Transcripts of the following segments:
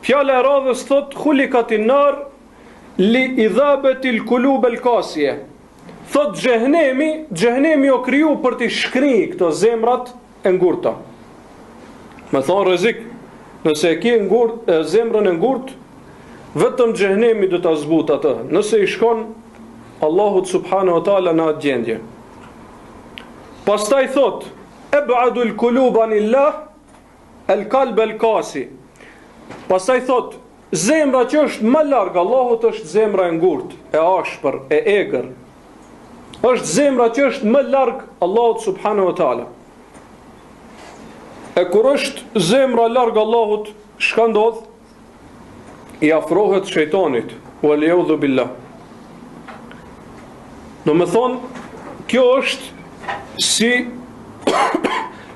Fjala e radhës thot khulikatin nar li idhabetil kulubel kasje. Thot xhehenemi o kriju për të shkrinj këto zemrat e ngurta. Me thonë rrezik, nëse e ke zemrën e ngurt, vetëm xhehenemi do ta zbut atë. Nëse i shkon Allahut subhanahu wa taala në atë gjendje. Pastaj thot eb'adul kuluba anillah el kalb el kasi. Pastaj thot zemra që është më larg Allahut është zemra e ngurt, e ashpër, e egër. Është zemra që është më larg Allahut subhanahu wa taala. E kur është zemra larg Allahut, çka ndodh? I afrohet shejtanit, wal yaudhu billah. Do më thonë, kjo është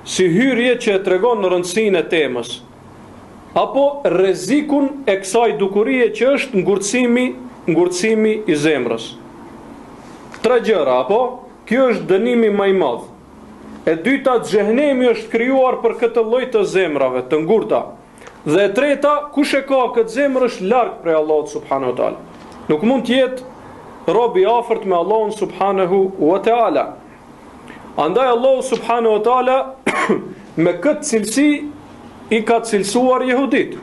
si hyrje që e tregon në rëndësinë e temës, apo rrezikun e kësaj dukurie që është ngurtësimi i zemrës. Tre gjëra, apo kjo është dënimi më i madh. E dyta, xhehenemi është krijuar për këtë lloj të zemrave të ngurta. Dhe e treta, kush e ka këtë zemër është larg prej Allahut subhanahu wa taala. Nuk mund të jetë rob i afërt me Allahun subhanahu wa taala. Andaj Allahu subhanahu wa taala me këtë cilësi i ka cilësuar jehudit.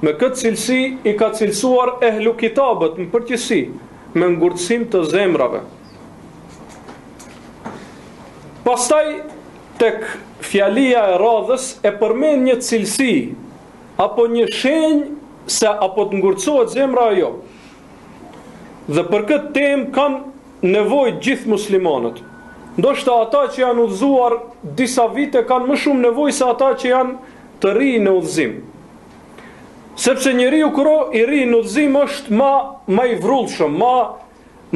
Me këtë cilësi i ka cilësuar ehlu kitabët në përgjithësi, me ngurtësim të zemrave. Pastaj tek fjalia e radhës e përmend një cilësi apo një shenjë se apo të ngurtësohet zemra ajo. Dhe për këtë temë kanë nevojë gjithë muslimanët. Ndoshta ata që janë udhëzuar disa vite kanë më shumë nevojë se ata që janë të rinj në udhëzim. Sepse njeriu kur i ri në udhëzim është më i vrullshëm,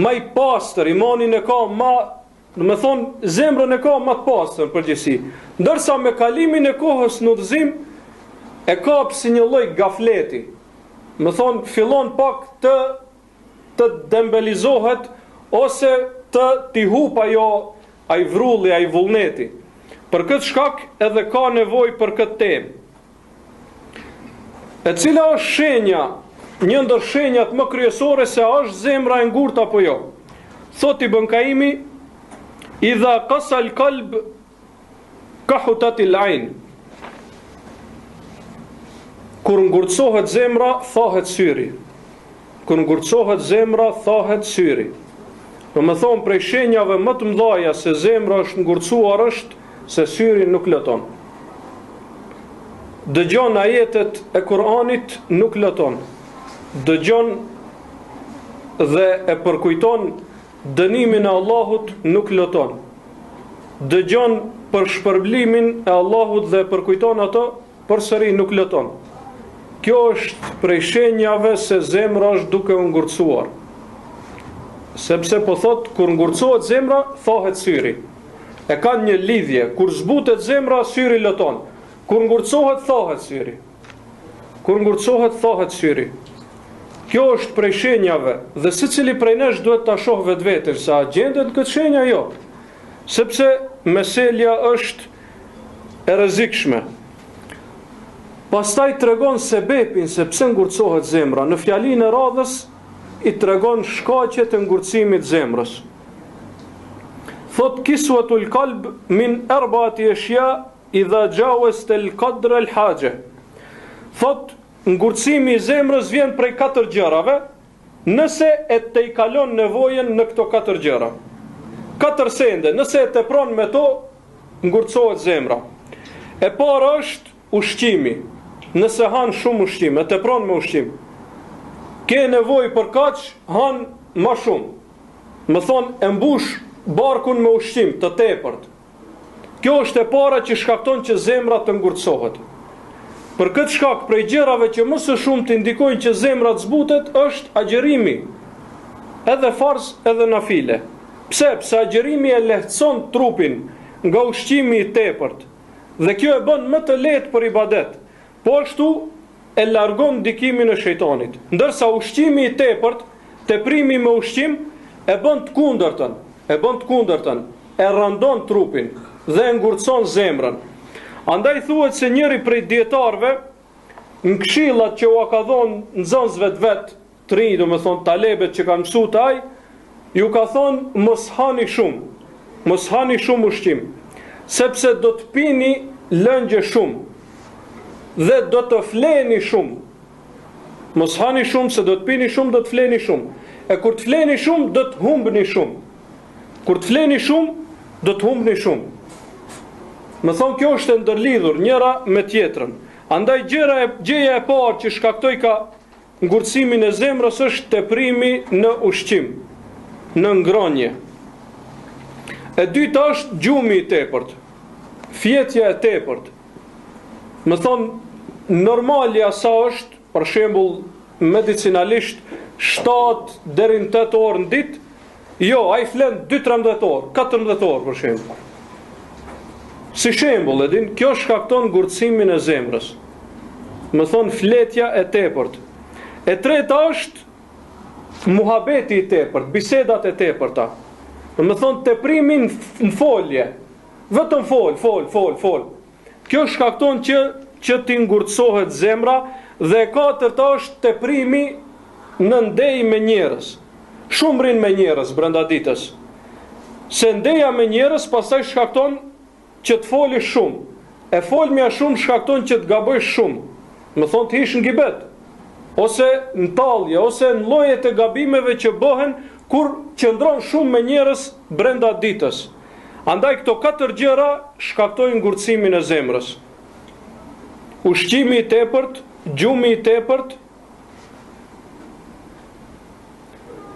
më i pastër, imanin e ka më thonë zemrën e ka më të pastër në përgjithësi. Ndërsa me kalimin e kohës në udhëzim e kap si një lloj gafleti. Më thonë fillon pak të dembelizohet ose të t'i hup ai vrulli, ai vullneti. Për këtë shkak edhe ka nevojë për këtë temë. E cila është shenja, një ndër shenjat më kryesore se a është zemra e ngurtë apo jo? Thot Ibn Kaimi, idha qasa al-qalb kahutat al-ain. Kur ngurtësohet zemra, thahet syri. Kur ngurtësohet zemra, thahet syri. Do më thonë prej shenjave më të mëdha se zemra është ngurtësuar është se syri nuk lëton. Dëgjon ajetet e Kur'anit, nuk lëton. Dëgjon dhe e përkujton dënimin e Allahut, nuk lëton. Dëgjon për shpërblimin e Allahut dhe e përkujton ato, përsëri nuk lëton. Kjo është prej shenjave se zemra është duke u ngurtësuar. Sepse po thot, kur ngurtësohet zemra, thahet syri. E kanë një lidhje, kur zbutet zemra, syri lëton. Kur ngurtësohet, thahet syri. Kur ngurtësohet, thahet syri. Kjo është prej shenjave, dhe secili prej nesh duhet ta shoh vetveten se a gjendet këtë shenja jo. Sepse meselja është e rrezikshme. Pastaj tregon sebepin se pse ngurtësohet zemra. Në fjalinë e radhës i tregon shkaqet e ngurtësimit zemrës. Thot kiswatul qalb min arba'ati ashya idha jawazta al-qadr al-haja. Thot ngurtësimi i zemrës vjen prej 4 gjërave, nëse e tejkalon nevojën në këto 4 gjëra. 4 sende, nëse e tepron me to, ngurtësohet zemra. E para është ushqimi. Nëse han shumë ushqim, e tepron me ushqim, ke nevojë për kaq, han më shumë. Më thonë, e mbush barkun me ushqim të tepërt. Kjo është e para që shkakton që zemra të ngurtësohet. Për këtë shkak, prej gjërave që më së shumë të indikojnë që zemra të zbutet, është agjerimi, edhe farz, edhe nafile. Pse? Pse agjerimi e lehtëson trupin nga ushqimi i tepërt, dhe kjo e bën më të lehtë për ibadet. Po ashtu e largon ndikimin e shejtanit. Ndërsa ushqimi i tepërt, teprimi me ushqim e bën të kundërtën, e rëndon trupin dhe e ngurtëson zemrën. Andaj thuhet se njëri prej dietarëve në këshillat që ua ka thonë nxënësve të vet, të rinj, do me thonë talebet që kanë mësuar ai, ju ka thonë mos hani shumë ushqim, sepse do të pini lëngje shumë dhe do të fleni shumë. Mos hani shumë, se do të pini shumë, do të fleni shumë. E kur të fleni shumë, do të humbni shumë. Kur të fleni shumë, do të humbni shumë. Më thonë, kjo është e ndërlidhur njëra me tjetrën. Andaj gjëja e parë që shkaktoi ka ngurtësimin e zemrës është teprimi në ushqim, në ngrënie. E dyta është gjumi i tepërt, fjetja e tepërt. Më thonë, normalja sa është, për shembull, medicinalisht 7 deri në 8 orë në ditë, jo, ai flen 12-13 orë, 14 orë për shembull. Si shembull, kjo shkakton ngurtësimin e zemrës. Më thonë, fletja e tepërt. E treta është muhabeti i tepërt, bisedat e tepërta. Më thonë, teprimi në folje. Vetëm fol. Kjo shkakton që ti ngurtësohet zemra, dhe katërta është teprimi në ndej me njerëz. Shumë rin me njerëz brenda ditës. Se ndeja me njerëz pastaj shkakton që të foli shumë. E folmja shumë shkakton që të gabojsh shumë. Më thonë, të hish në gibet, ose në tallje, ose në llojet e gabimeve që bëhen kur qëndron shumë me njerëz brenda ditës. Andaj këto 4 gjëra shkaktojnë ngurtësimin e zemrës. Ushqimi i tepërt, gjumi i tepërt,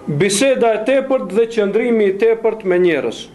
biseda e tepërt dhe qëndrimi i tepërt me njerëz.